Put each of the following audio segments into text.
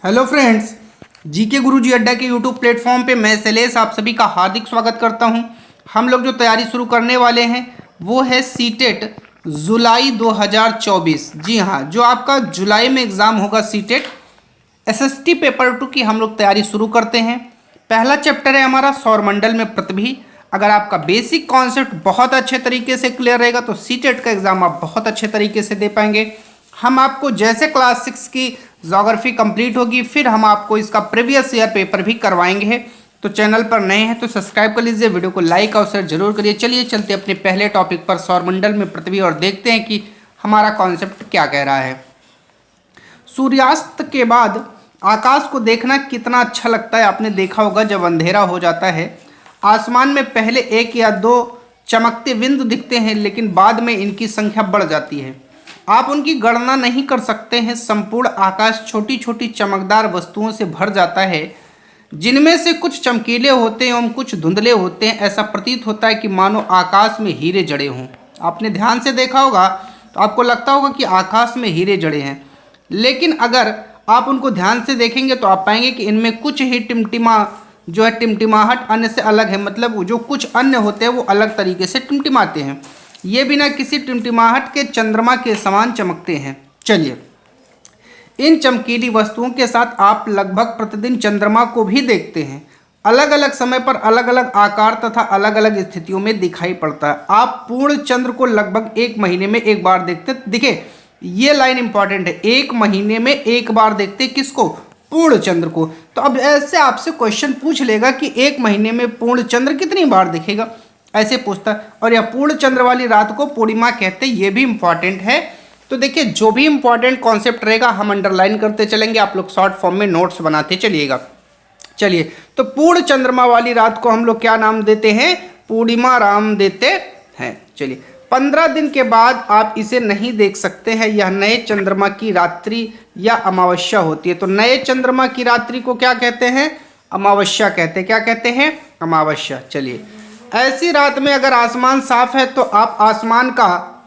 Hello friends, GK गुरुजी अड्डा के YouTube platform पे मैं शैलेश आप सभी का हार्दिक स्वागत करता हूं। हम लोग जो तैयारी शुरू करने वाले हैं वो है सीटेट जुलाई 2024। जी हाँ, जो आपका जुलाई में एग्ज़ाम होगा सीटेट एसएसटी पेपर 2 की हम लोग तैयारी शुरू करते हैं। पहला चैप्टर है हमारा सौरमंडल में पृथ्वी। अगर आपका बेसिक कॉन्सेप्ट बहुत अच्छे तरीके से क्लियर रहेगा तो सीटेट का एग्ज़ाम आप बहुत अच्छे तरीके से दे पाएंगे। हम आपको जैसे क्लास 6 की ज्योग्राफी कंप्लीट होगी फिर हम आपको इसका प्रीवियस ईयर पेपर भी करवाएंगे। तो चैनल पर नए हैं तो सब्सक्राइब कर लीजिए, वीडियो को लाइक और शेयर जरूर करिए। चलिए चलते अपने पहले टॉपिक पर सौरमंडल में पृथ्वी और देखते हैं कि हमारा कॉन्सेप्ट क्या कह रहा है। सूर्यास्त के बाद आकाश को देखना कितना अच्छा लगता है, आपने देखा होगा। जब अंधेरा हो जाता है आसमान में पहले एक या दो चमकते बिंदु दिखते हैं, लेकिन बाद में इनकी संख्या बढ़ जाती है। आप उनकी गणना नहीं कर सकते हैं। संपूर्ण आकाश छोटी छोटी चमकदार वस्तुओं से भर जाता है, जिनमें से कुछ चमकीले होते हैं एवं कुछ धुंधले होते हैं। ऐसा प्रतीत होता है कि मानो आकाश में हीरे जड़े हों। आपने ध्यान से देखा होगा तो आपको लगता होगा कि आकाश में हीरे जड़े हैं, लेकिन अगर आप उनको ध्यान से देखेंगे तो आप पाएंगे कि इनमें कुछ ही टिमटिमाहट अन्य से अलग है। मतलब जो कुछ अन्य होते हैं वो अलग तरीके से टिमटिमाते हैं, ये बिना किसी टिमटिमाहट के चंद्रमा के समान चमकते हैं। चलिए, इन चमकीली वस्तुओं के साथ आप लगभग प्रतिदिन चंद्रमा को भी देखते हैं। अलग अलग समय पर अलग अलग आकार तथा अलग अलग स्थितियों में दिखाई पड़ता है। आप पूर्ण चंद्र को लगभग एक महीने में एक बार देखते। देखिए, ये लाइन इंपॉर्टेंट है, एक महीने में एक बार देखते किसको? पूर्ण चंद्र को। तो अब ऐसे आपसे क्वेश्चन पूछ लेगा कि एक महीने में पूर्ण चंद्र कितनी बार दिखेगा, ऐसे पूछता है। और यह पूर्ण चंद्र वाली रात को पूर्णिमा कहते हैं, ये भी इंपॉर्टेंट है। तो देखिए, जो भी इंपॉर्टेंट कॉन्सेप्ट रहेगा हम अंडरलाइन करते चलेंगे, आप लोग शॉर्ट फॉर्म में नोट्स बनाते चलिएगा। चलिए, तो पूर्ण चंद्रमा वाली रात को हम लोग क्या नाम देते हैं? पूर्णिमा राम देते हैं। चलिए, 15 दिन के बाद आप इसे नहीं देख सकते हैं। यह नए चंद्रमा की रात्रि या अमावस्या होती है। तो नए चंद्रमा की रात्रि को क्या कहते हैं? अमावस्या कहते हैं। क्या कहते हैं? अमावस्या। चलिए, ऐसी रात में अगर आसमान साफ है तो आप आसमान का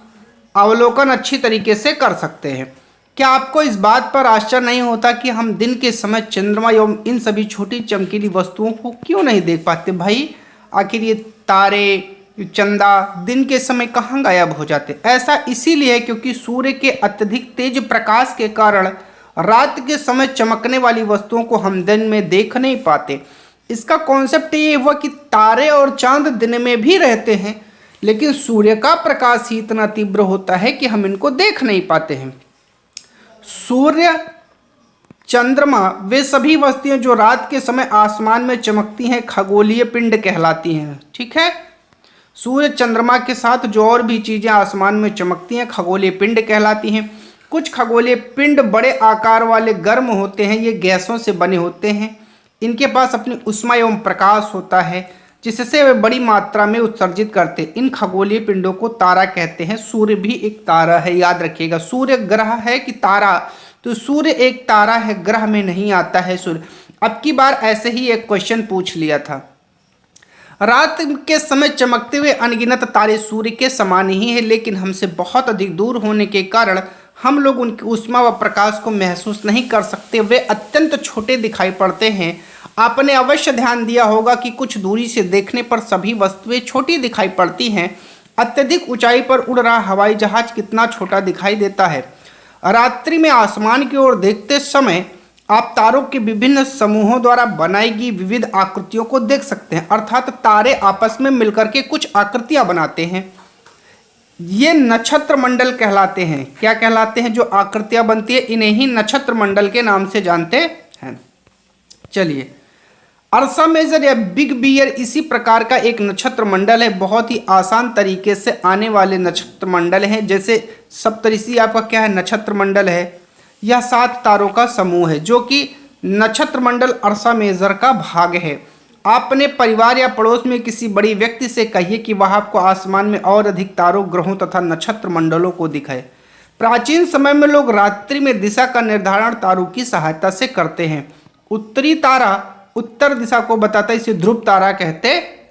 अवलोकन अच्छी तरीके से कर सकते हैं। क्या आपको इस बात पर आश्चर्य नहीं होता कि हम दिन के समय चंद्रमा एवं इन सभी छोटी चमकीली वस्तुओं को क्यों नहीं देख पाते? भाई, आखिर ये तारे, चंदा दिन के समय कहाँ गायब हो जाते? ऐसा इसीलिए है क्योंकि सूर्य के अत्यधिक तेज प्रकाश के कारण रात के समय चमकने वाली वस्तुओं को हम दिन में देख नहीं पाते। इसका कॉन्सेप्ट ये हुआ कि तारे और चांद दिन में भी रहते हैं, लेकिन सूर्य का प्रकाश ही इतना तीव्र होता है कि हम इनको देख नहीं पाते हैं। सूर्य, चंद्रमा, वे सभी वस्तुएं जो रात के समय आसमान में चमकती हैं खगोलीय पिंड कहलाती हैं। ठीक है, सूर्य चंद्रमा के साथ जो और भी चीजें आसमान में चमकती हैं खगोलीय पिंड कहलाती हैं। कुछ खगोलीय पिंड बड़े आकार वाले गर्म होते हैं, ये गैसों से बने होते हैं। इनके पास अपनी ऊष्मा एवं प्रकाश होता है जिससे वे बड़ी मात्रा में उत्सर्जित करते हैं। इन खगोलीय पिंडों को तारा कहते हैं। सूर्य भी एक तारा है, याद रखिएगा। सूर्य ग्रह है कि तारा? तो सूर्य एक तारा है, ग्रह में नहीं आता है सूर्य। अब की बार ऐसे ही एक क्वेश्चन पूछ लिया था। रात के समय चमकते हुए अनगिनत तारे सूर्य के समान ही है, लेकिन हमसे बहुत अधिक दूर होने के कारण हम लोग उनकी ऊष्मा व प्रकाश को महसूस नहीं कर सकते। वे अत्यंत छोटे दिखाई पड़ते हैं। आपने अवश्य ध्यान दिया होगा कि कुछ दूरी से देखने पर सभी वस्तुएं छोटी दिखाई पड़ती हैं। अत्यधिक ऊंचाई पर उड़ रहा हवाई जहाज कितना छोटा दिखाई देता है। रात्रि में आसमान की ओर देखते समय आप तारों के विभिन्न समूहों द्वारा बनाई गई विविध आकृतियों को देख सकते हैं। अर्थात तारे आपस में मिलकर के कुछ आकृतियां बनाते हैं। ये नक्षत्र मंडल कहलाते हैं। क्या कहलाते हैं? जो आकृतियां बनती है इन्हें ही नक्षत्र मंडल के नाम से जानते हैं। चलिए, अर्सा मेजर या बिग बियर इसी प्रकार का एक नक्षत्र मंडल है। बहुत ही आसान तरीके से आने वाले नक्षत्र मंडल हैं। जैसे सप्तऋषि आपका क्या है? नक्षत्र मंडल है। यह 7 तारों का समूह है जो कि नक्षत्र मंडल अर्सा मेजर का भाग है। आप अपने परिवार या पड़ोस में किसी बड़ी व्यक्ति से कहिए कि वह आपको आसमान में और अधिक तारों, ग्रहों तथा नक्षत्र मंडलों को दिखाए। प्राचीन समय में लोग रात्रि में दिशा का निर्धारण तारों की सहायता से करते हैं। उत्तरी तारा उत्तर दिशा को बताता है, इसे ध्रुव तारा कहते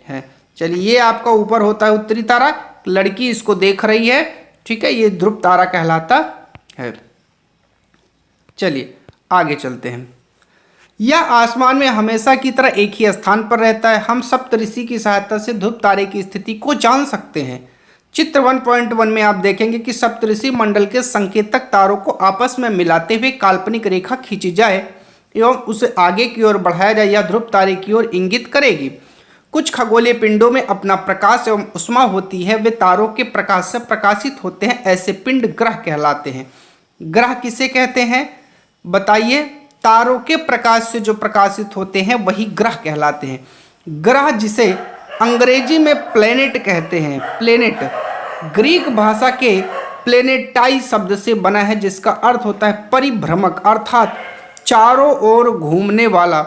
हैं। चलिए, ये आपका ऊपर होता है उत्तरी तारा, लड़की इसको देख रही है। ठीक है, ये ध्रुव तारा कहलाता है। चलिए आगे चलते हैं। यह आसमान में हमेशा की तरह एक ही स्थान पर रहता है। हम सप्तऋषि की सहायता से ध्रुव तारे की स्थिति को जान सकते हैं। चित्र 1.1 में आप देखेंगे कि सप्तऋषि मंडल के संकेतक तारों को आपस में मिलाते हुए काल्पनिक रेखा खींची जाए एवं उसे आगे की ओर बढ़ाया जाए, यह ध्रुव तारे की ओर इंगित करेगी। कुछ खगोलीय पिंडों में अपना प्रकाश एवं उष्मा होती है, वे तारों के प्रकाश से प्रकाशित होते हैं। ऐसे पिंड ग्रह कहलाते हैं। ग्रह किसे कहते हैं बताइए? तारों के प्रकाश से जो प्रकाशित होते हैं वही ग्रह कहलाते हैं। ग्रह जिसे अंग्रेजी में प्लेनेट कहते हैं, प्लेनेट ग्रीक भाषा के प्लेनेटाई शब्द से बना है, जिसका अर्थ होता है परिभ्रमक, अर्थात चारों ओर घूमने वाला।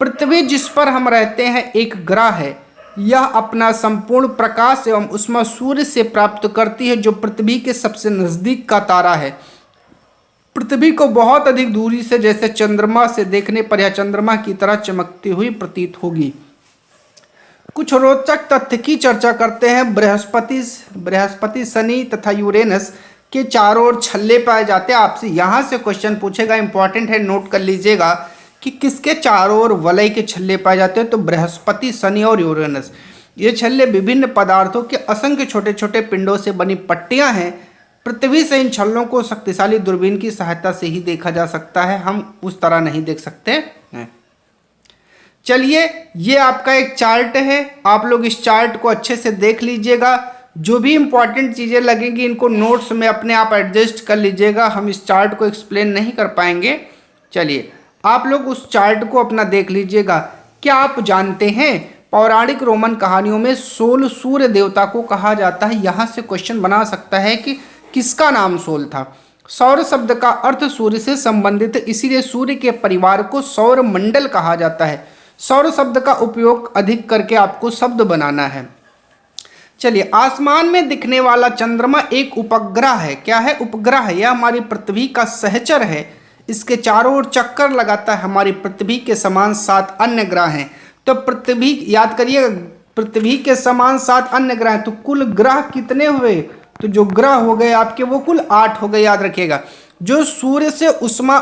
पृथ्वी जिस पर हम रहते हैं एक ग्रह है। यह अपना संपूर्ण प्रकाश एवं उष्मा सूर्य से प्राप्त करती है, जो पृथ्वी के सबसे नजदीक का तारा है। पृथ्वी को बहुत अधिक दूरी से जैसे चंद्रमा से देखने पर यह चंद्रमा की तरह चमकती हुई प्रतीत होगी। कुछ रोचक तथ्य की चर्चा करते हैं। बृहस्पति, शनि तथा यूरेनस के चारों ओर छल्ले पाए जाते हैं। आपसे यहाँ से क्वेश्चन पूछेगा, इंपॉर्टेंट है, नोट कर लीजिएगा कि किसके चारों ओर वलय के छल्ले पाए जाते हैं। तो बृहस्पति, शनि और यूरेनस। ये छल्ले विभिन्न पदार्थों के असंख्य छोटे छोटे पिंडों से बनी पट्टियां हैं। पृथ्वी से इन छल्लों को शक्तिशाली दूरबीन की सहायता से ही देखा जा सकता है, हम उस तरह नहीं देख सकते हैं। चलिए, ये आपका एक चार्ट है, आप लोग इस चार्ट को अच्छे से देख लीजिएगा। जो भी इंपॉर्टेंट चीज़ें लगेंगी इनको नोट्स में अपने आप एडजस्ट कर लीजिएगा, हम इस चार्ट को एक्सप्लेन नहीं कर पाएंगे। चलिए, आप लोग उस चार्ट को अपना देख लीजिएगा। क्या आप जानते हैं पौराणिक रोमन कहानियों में सोल सूर्य देवता को कहा जाता है? यहाँ से क्वेश्चन बना सकता है कि किसका नाम सोल था। सौर शब्द का अर्थ सूर्य से संबंधित, इसीलिए सूर्य के परिवार को सौर मंडल कहा जाता है। सौर शब्द का उपयोग अधिक करके आपको शब्द बनाना है। चलिए, आसमान में दिखने वाला चंद्रमा एक उपग्रह है। क्या है? उपग्रह है। यह हमारी पृथ्वी का सहचर है। इसके चारों ओर चक्कर लगाता है। हमारी पृथ्वी के समान 7 अन्य ग्रह हैं। तो पृथ्वी, याद करिए, पृथ्वी के समान 7 अन्य ग्रह हैं। तो कुल ग्रह कितने हुए? तो जो ग्रह हो गए आपके वो कुल 8 हो गए, याद रखिएगा। जो सूर्य से उष्मा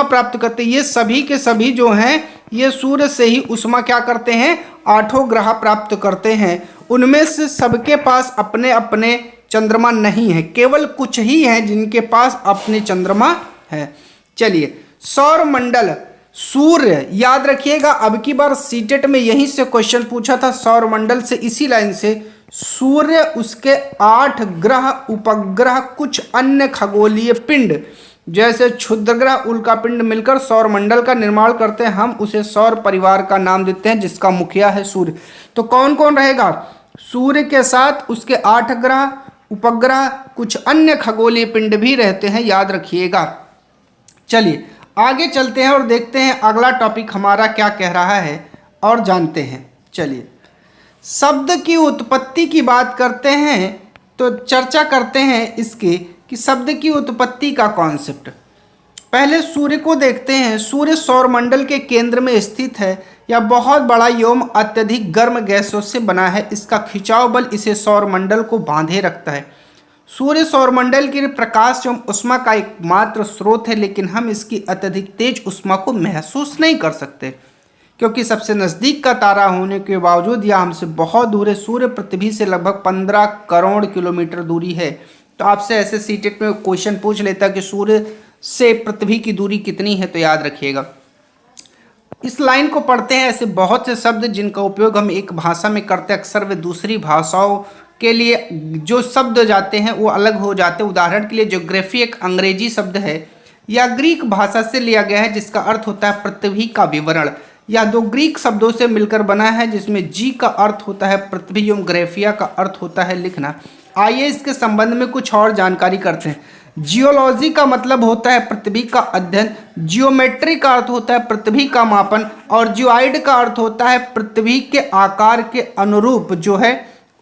प्राप्त करते हैं, ये सभी के सभी जो हैं ये सूर्य से ही उष्मा क्या करते हैं? 8 ग्रह प्राप्त करते हैं। उनमें से सबके पास अपने अपने चंद्रमा नहीं है, केवल कुछ ही हैं जिनके पास अपने चंद्रमा है। चलिए, सौर मंडल, सूर्य, याद रखिएगा, अब की बार सीटेट में यहीं से क्वेश्चन पूछा था सौर मंडल से, इसी लाइन से। सूर्य, उसके 8 ग्रह, उपग्रह, कुछ अन्य खगोलीय पिंड जैसे क्षुद्र ग्रह, उल्कापिंड मिलकर सौर मंडल का निर्माण करते हैं। हम उसे सौर परिवार का नाम देते हैं, जिसका मुखिया है सूर्य। तो कौन कौन रहेगा? सूर्य के साथ उसके 8 ग्रह, उपग्रह, कुछ अन्य खगोलीय पिंड भी रहते हैं, याद रखिएगा। चलिए आगे चलते हैं और देखते हैं अगला टॉपिक हमारा क्या कह रहा है और जानते हैं। चलिए, शब्द की उत्पत्ति की बात करते हैं, तो चर्चा करते हैं इसकी कि शब्द की उत्पत्ति का कॉन्सेप्ट। पहले सूर्य को देखते हैं। सूर्य सौरमंडल के केंद्र में स्थित है। यह बहुत बड़ा एवं अत्यधिक गर्म गैसों से बना है। इसका खिंचाव बल इसे सौरमंडल को बांधे रखता है। सूर्य सौरमंडल के प्रकाश एवं उष्मा का एकमात्र स्रोत है, लेकिन हम इसकी अत्यधिक तेज उष्मा को महसूस नहीं कर सकते, क्योंकि सबसे नज़दीक का तारा होने के बावजूद यह हमसे बहुत दूर है। सूर्य पृथ्वी से लगभग 15 करोड़ किलोमीटर दूरी है। तो आपसे ऐसे सीटेट में क्वेश्चन पूछ लेता कि सूर्य से पृथ्वी की दूरी कितनी है, तो याद रखिएगा। इस लाइन को पढ़ते हैं। ऐसे बहुत से शब्द जिनका उपयोग हम एक भाषा में करते हैं, अक्सर वे दूसरी भाषाओं के लिए जो शब्द जाते हैं वो अलग हो जाते हैं। उदाहरण के लिए ज्योग्राफी एक अंग्रेजी शब्द है, या ग्रीक भाषा से लिया गया है, जिसका अर्थ होता है पृथ्वी का विवरण। या 2 ग्रीक शब्दों से मिलकर बना है, जिसमें जी का अर्थ होता है पृथ्वी एवं ग्राफिया का अर्थ होता है लिखना। आइए इसके संबंध में कुछ और जानकारी करते हैं। जियोलॉजी का मतलब होता है पृथ्वी का अध्ययन, जियोमेट्री का अर्थ होता है पृथ्वी का मापन, और जियोइड का अर्थ होता है पृथ्वी के आकार के अनुरूप जो है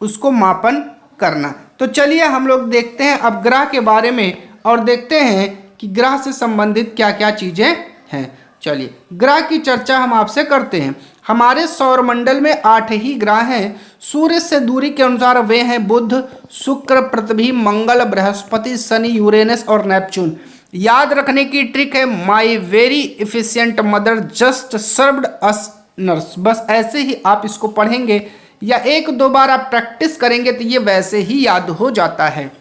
उसको मापन करना। तो चलिए हम लोग देखते हैं अब ग्रह के बारे में और देखते हैं कि ग्रह से संबंधित क्या क्या चीज़ें हैं। चलिए ग्रह की चर्चा हम आपसे करते हैं। हमारे सौरमंडल में 8 ही ग्रह हैं। सूर्य से दूरी के अनुसार वे हैं बुध, शुक्र, पृथ्वी, मंगल, बृहस्पति, शनि, यूरेनस और नेपच्यून। याद रखने की ट्रिक है my very efficient mother just served us nurse. बस ऐसे ही आप इसको पढ़ेंगे या एक दो बार आप प्रैक्टिस करेंगे तो ये वैसे ही याद हो जाता है।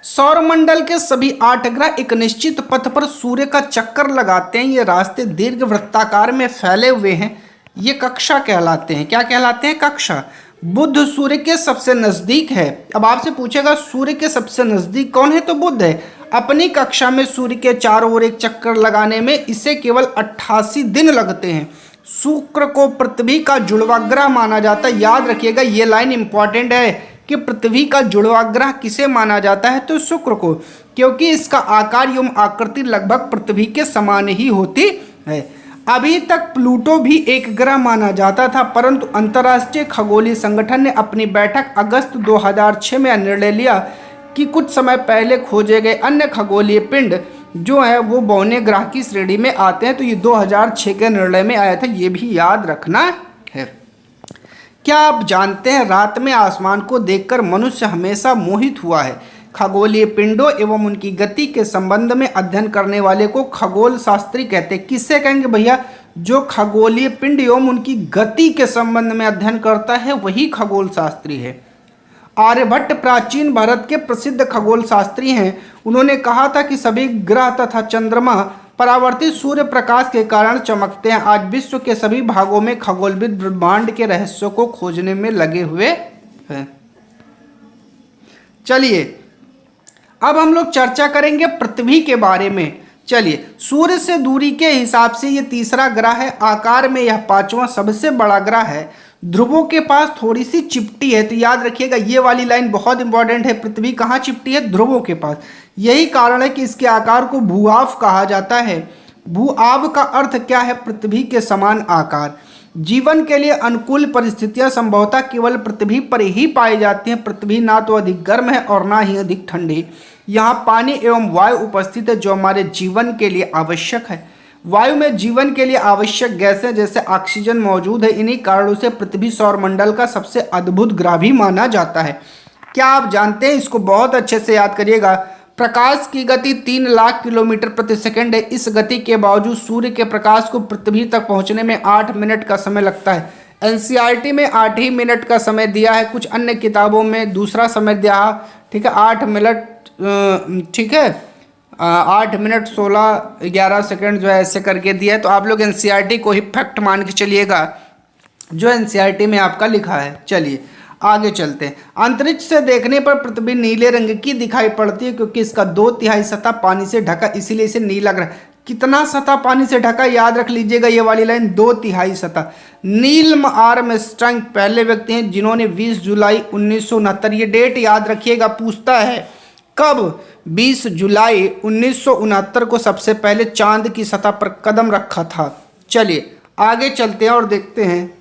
सौरमंडल के सभी 8 ग्रह एक निश्चित पथ पर सूर्य का चक्कर लगाते हैं। ये रास्ते दीर्घ वृत्ताकार में फैले हुए हैं, ये कक्षा कहलाते हैं। क्या कहलाते हैं? कक्षा। बुध सूर्य के सबसे नजदीक है। अब आपसे पूछेगा सूर्य के सबसे नजदीक कौन है, तो बुध है। अपनी कक्षा में सूर्य के चारों ओर एक चक्कर लगाने में इसे केवल 88 दिन लगते हैं। शुक्र को पृथ्वी का जुड़वा ग्रह माना जाता है। याद रखिएगा ये लाइन इंपॉर्टेंट है कि पृथ्वी का जुड़वा ग्रह किसे माना जाता है, तो शुक्र को, क्योंकि इसका आकार एवं आकृति लगभग पृथ्वी के समान ही होती है। अभी तक प्लूटो भी एक ग्रह माना जाता था, परंतु अंतर्राष्ट्रीय खगोलीय संगठन ने अपनी बैठक अगस्त 2006 में निर्णय लिया कि कुछ समय पहले खोजे गए अन्य खगोलीय पिंड जो है वो बौने ग्रह की श्रेणी में आते हैं। तो ये 2006 के निर्णय में आया था, ये भी याद रखना है। क्या आप जानते हैं रात में आसमान को देखकर मनुष्य हमेशा मोहित हुआ है। खगोलीय पिंडों एवं उनकी गति के संबंध में अध्ययन करने वाले को खगोल शास्त्री कहते हैं। किससे कहेंगे भैया? जो खगोलीय पिंड एवं उनकी गति के संबंध में अध्ययन करता है वही खगोल शास्त्री है। आर्यभट्ट प्राचीन भारत के प्रसिद्ध खगोल शास्त्री हैं। उन्होंने कहा था कि सभी ग्रह तथा चंद्रमा परावर्तित सूर्य प्रकाश के कारण चमकते हैं। आज विश्व के सभी भागों में खगोलविद ब्रह्मांड के रहस्यों को खोजने में लगे हुए हैं। चलिए अब हम लोग चर्चा करेंगे पृथ्वी के बारे में। चलिए, सूर्य से दूरी के हिसाब से ये तीसरा ग्रह है। आकार में यह 5वां सबसे बड़ा ग्रह है। ध्रुवों के पास थोड़ी सी चिपटी है, तो याद रखिएगा ये वाली लाइन बहुत इंपॉर्टेंट है। पृथ्वी कहाँ चिपटी है? ध्रुवों के पास। यही कारण है कि इसके आकार को भूआव कहा जाता है। भूआव का अर्थ क्या है? पृथ्वी के समान आकार। जीवन के लिए अनुकूल परिस्थितियां संभवतः केवल पृथ्वी पर ही पाई जाती हैं। पृथ्वी ना तो अधिक गर्म है और ना ही अधिक ठंडी। यहाँ पानी एवं वायु उपस्थित है जो हमारे जीवन के लिए आवश्यक है। वायु में जीवन के लिए आवश्यक गैसें जैसे ऑक्सीजन मौजूद है। इन्हीं कारणों से पृथ्वी सौरमंडल का सबसे अद्भुत ग्रह भी माना जाता है। क्या आप जानते हैं? इसको बहुत अच्छे से याद करिएगा। प्रकाश की गति 3 लाख किलोमीटर प्रति सेकंड है। इस गति के बावजूद सूर्य के प्रकाश को पृथ्वी तक पहुंचने में 8 मिनट का समय लगता है। एनसीईआरटी में 8 ही मिनट का समय दिया है, कुछ अन्य किताबों में दूसरा समय दिया है। ठीक है, 8 मिनट, ठीक है, 8 मिनट 16-11 सेकंड जो है ऐसे करके दिया है। तो आप लोग एनसीईआरटी को ही फैक्ट मान के चलिएगा जो एनसीईआरटी में आपका लिखा है। चलिए आगे चलते हैं। अंतरिक्ष से देखने पर पृथ्वी नीले रंग की दिखाई पड़ती है क्योंकि इसका 2/3 सतह पानी से ढका, इसीलिए इसे नीला ग्रह। कितना सतह पानी से ढका? याद रख लीजिएगा ये वाली लाइन, 2/3 सतह। नील आर्मस्ट्रांग पहले व्यक्ति हैं जिन्होंने 20 जुलाई 1969, ये डेट याद रखिएगा, पूछता है कब? 20 जुलाई 1969 को सबसे पहले चांद की सतह पर कदम रखा था। चलिए आगे चलते हैं और देखते हैं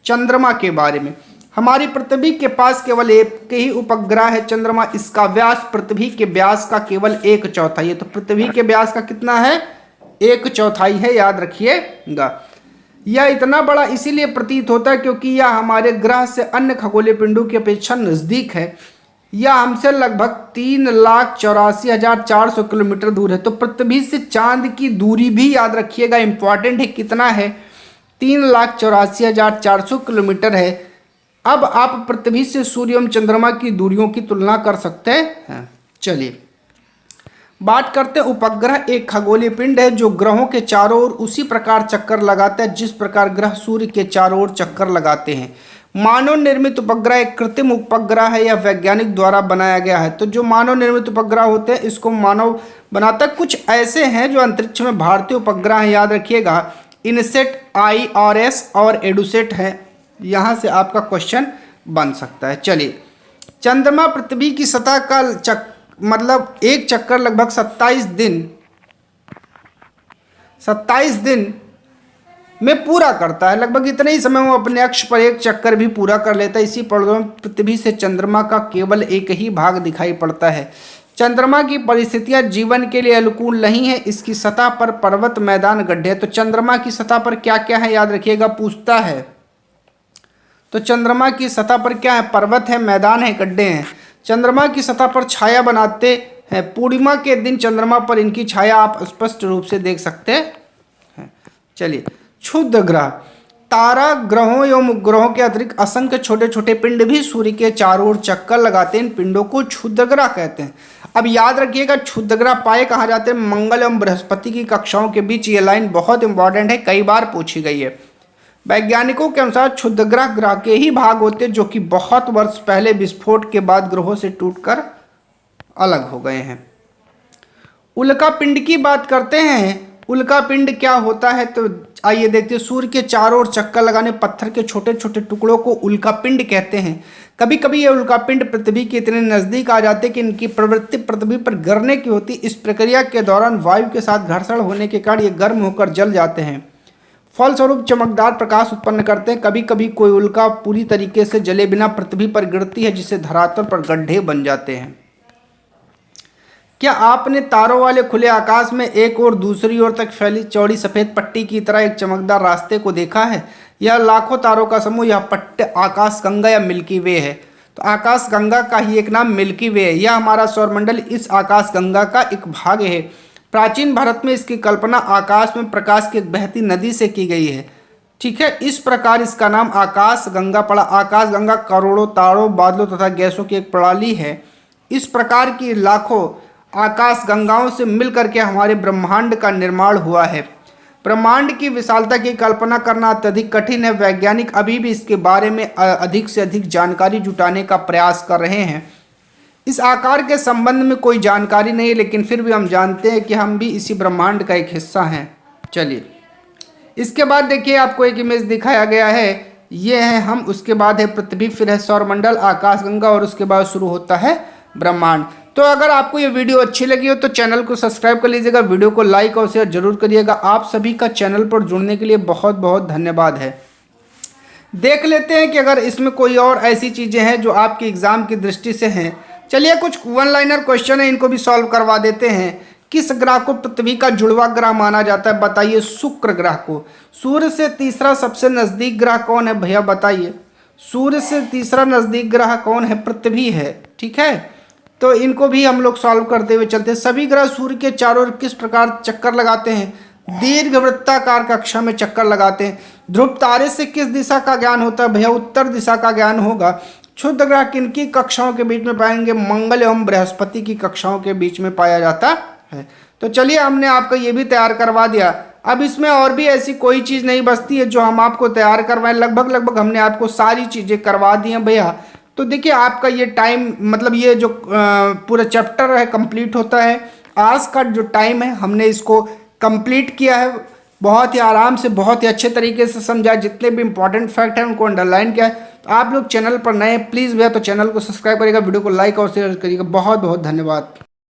चंद्रमा के बारे में। हमारी पृथ्वी के पास केवल एक ही उपग्रह है चंद्रमा। इसका व्यास पृथ्वी के व्यास का केवल 1/4 है। तो पृथ्वी के व्यास का कितना है? 1/4 है, याद रखिएगा। यह इतना बड़ा इसीलिए प्रतीत होता है क्योंकि यह हमारे ग्रह से अन्य खगोलीय पिंडों की अपेक्षा नजदीक है। यह हमसे लगभग 3,84,400 किलोमीटर दूर है। तो पृथ्वी से चांद की दूरी भी याद रखिएगा, इंपॉर्टेंट है। कितना है? 3,84,400 किलोमीटर है। अब आप पृथ्वी से सूर्य एवं चंद्रमा की दूरियों की तुलना कर सकते हैं। चलिए बात करते हैं उपग्रह। एक खगोलीय पिंड है जो ग्रहों के चारों ओर उसी प्रकार चक्कर लगाता है जिस प्रकार ग्रह सूर्य के चारों ओर चक्कर लगाते हैं। मानव निर्मित उपग्रह एक कृत्रिम उपग्रह है या वैज्ञानिक द्वारा बनाया गया है। तो जो मानव निर्मित उपग्रह होते हैं इसको मानव बनाता है। कुछ ऐसे हैं जो अंतरिक्ष में भारतीय उपग्रह हैं, याद रखिएगा, इनसेट, IRS और एडुसेट है। यहाँ से आपका क्वेश्चन बन सकता है। चलिए, चंद्रमा पृथ्वी की सतह का मतलब एक चक्कर लगभग 27 दिन में पूरा करता है। लगभग इतने ही समय में वो अपने अक्ष पर एक चक्कर भी पूरा कर लेता है। इसी पर्वत में पृथ्वी से चंद्रमा का केवल एक ही भाग दिखाई पड़ता है। चंद्रमा की परिस्थितियां जीवन के लिए अनुकूल नहीं है। इसकी सतह पर पर्वत, मैदान, गड्ढे। तो चंद्रमा की सतह पर क्या क्या है याद रखिएगा, पूछता है। तो चंद्रमा की सतह पर क्या है? पर्वत है, मैदान है, गड्ढे हैं। चंद्रमा की सतह पर छाया बनाते हैं। पूर्णिमा के दिन चंद्रमा पर इनकी छाया आप स्पष्ट रूप से देख सकते हैं। चलिए, क्षुद्र ग्रह। तारा, ग्रहों एवं उपग्रहों के अतिरिक्त असंख्य छोटे छोटे पिंड भी सूर्य के चारों ओर चक्कर लगाते हैं। इन पिंडों को क्षुद्र ग्रह कहते हैं। अब याद रखिएगा, क्षुद्र ग्रह पाए कहाँ जाते हैं? मंगल एवं बृहस्पति की कक्षाओं के बीच। ये लाइन बहुत इंपॉर्टेंट है, कई बार पूछी गई है। वैज्ञानिकों के अनुसार क्षुद्र ग्रह के ही भाग होते हैं जो कि बहुत वर्ष पहले विस्फोट के बाद ग्रहों से टूटकर अलग हो गए हैं। उल्का पिंड की बात करते हैं। उल्का पिंड क्या होता है? तो आइए देखते हैं। सूर्य के चारों ओर चक्कर लगाने पत्थर के छोटे छोटे टुकड़ों को उल्का पिंड कहते हैं। कभी कभी ये उल्का पिंड पृथ्वी के इतने नजदीक आ जाते हैं कि इनकी प्रवृत्ति पृथ्वी पर गिरने की होती। इस प्रक्रिया के दौरान वायु के साथ घर्षण होने के कारण ये गर्म होकर जल जाते हैं, फलस्वरूप चमकदार प्रकाश उत्पन्न करते हैं। कभी कभी कोई उल्का पूरी तरीके से जले बिना पृथ्वी पर गिरती है, जिससे धरातल पर गड्ढे बन जाते हैं। क्या आपने तारों वाले खुले आकाश में एक और दूसरी ओर तक फैली चौड़ी सफेद पट्टी की तरह एक चमकदार रास्ते को देखा है? यह लाखों तारों का समूह, यह पट्टी आकाश गंगा या मिल्की वे है। तो आकाश गंगा का ही एक नाम मिल्की वे है। यह हमारा सौरमंडल इस आकाश गंगा का एक भाग है। प्राचीन भारत में इसकी कल्पना आकाश में प्रकाश की एक बहती नदी से की गई है। ठीक है, इस प्रकार इसका नाम आकाश गंगा पड़ा। आकाश गंगा करोड़ों तारों, बादलों तथा गैसों की एक प्रणाली है। इस प्रकार की लाखों आकाश गंगाओं से मिलकर के हमारे ब्रह्मांड का निर्माण हुआ है। ब्रह्मांड की विशालता की कल्पना करना अत्यधिक कठिन है। वैज्ञानिक अभी भी इसके बारे में अधिक से अधिक जानकारी जुटाने का प्रयास कर रहे हैं। इस आकार के संबंध में कोई जानकारी नहीं है, लेकिन फिर भी हम जानते हैं कि हम भी इसी ब्रह्मांड का एक हिस्सा हैं। चलिए, इसके बाद देखिए आपको एक इमेज दिखाया गया है। ये है हम, उसके बाद है पृथ्वी, फिर है सौरमंडल, आकाशगंगा और उसके बाद शुरू होता है ब्रह्मांड। तो अगर आपको ये वीडियो अच्छी लगी हो तो चैनल को सब्सक्राइब कर लीजिएगा, वीडियो को लाइक और शेयर जरूर करिएगा। आप सभी का चैनल पर जुड़ने के लिए बहुत बहुत धन्यवाद है। देख लेते हैं कि अगर इसमें कोई और ऐसी चीज़ें हैं जो आपके एग्जाम की दृष्टि से हैं। चलिए, कुछ वन लाइनर क्वेश्चन है, इनको भी सॉल्व करवा देते हैं। किस ग्रह को पृथ्वी का जुड़वा ग्रह माना जाता है? बताइए। शुक्र ग्रह को। सूर्य से तीसरा सबसे नजदीक ग्रह कौन है भैया? बताइए। सूर्य से तीसरा नजदीक ग्रह कौन है? पृथ्वी है। ठीक है, तो इनको भी हम लोग सॉल्व करते हुए चलते हैं। सभी ग्रह सूर्य के चारों ओर किस प्रकार चक्कर लगाते हैं? दीर्घवृत्ताकार कक्षा में चक्कर लगाते हैं। ध्रुव तारे से किस दिशा का ज्ञान होता है भैया? उत्तर दिशा का ज्ञान होगा। क्षुद्र ग्रह किनकी कक्षाओं के बीच में पाएंगे? मंगल एवं बृहस्पति की कक्षाओं के बीच में पाया जाता है। तो चलिए, हमने आपका ये भी तैयार करवा दिया। अब इसमें और भी ऐसी कोई चीज़ नहीं बचती है जो हम आपको तैयार करवाएं। लगभग हमने आपको सारी चीज़ें करवा दी हैं भैया। तो देखिए, आपका ये टाइम, मतलब ये जो पूरा चैप्टर है कंप्लीट होता है। आज का जो टाइम है हमने इसको कंप्लीट किया है। बहुत ही आराम से, बहुत ही अच्छे तरीके से समझा। जितने भी इंपॉर्टेंट फैक्ट हैं उनको अंडरलाइन किया है। तो आप लोग चैनल पर नए प्लीज़ भैया तो चैनल को सब्सक्राइब करिएगा, वीडियो को लाइक और शेयर करिएगा। बहुत बहुत धन्यवाद।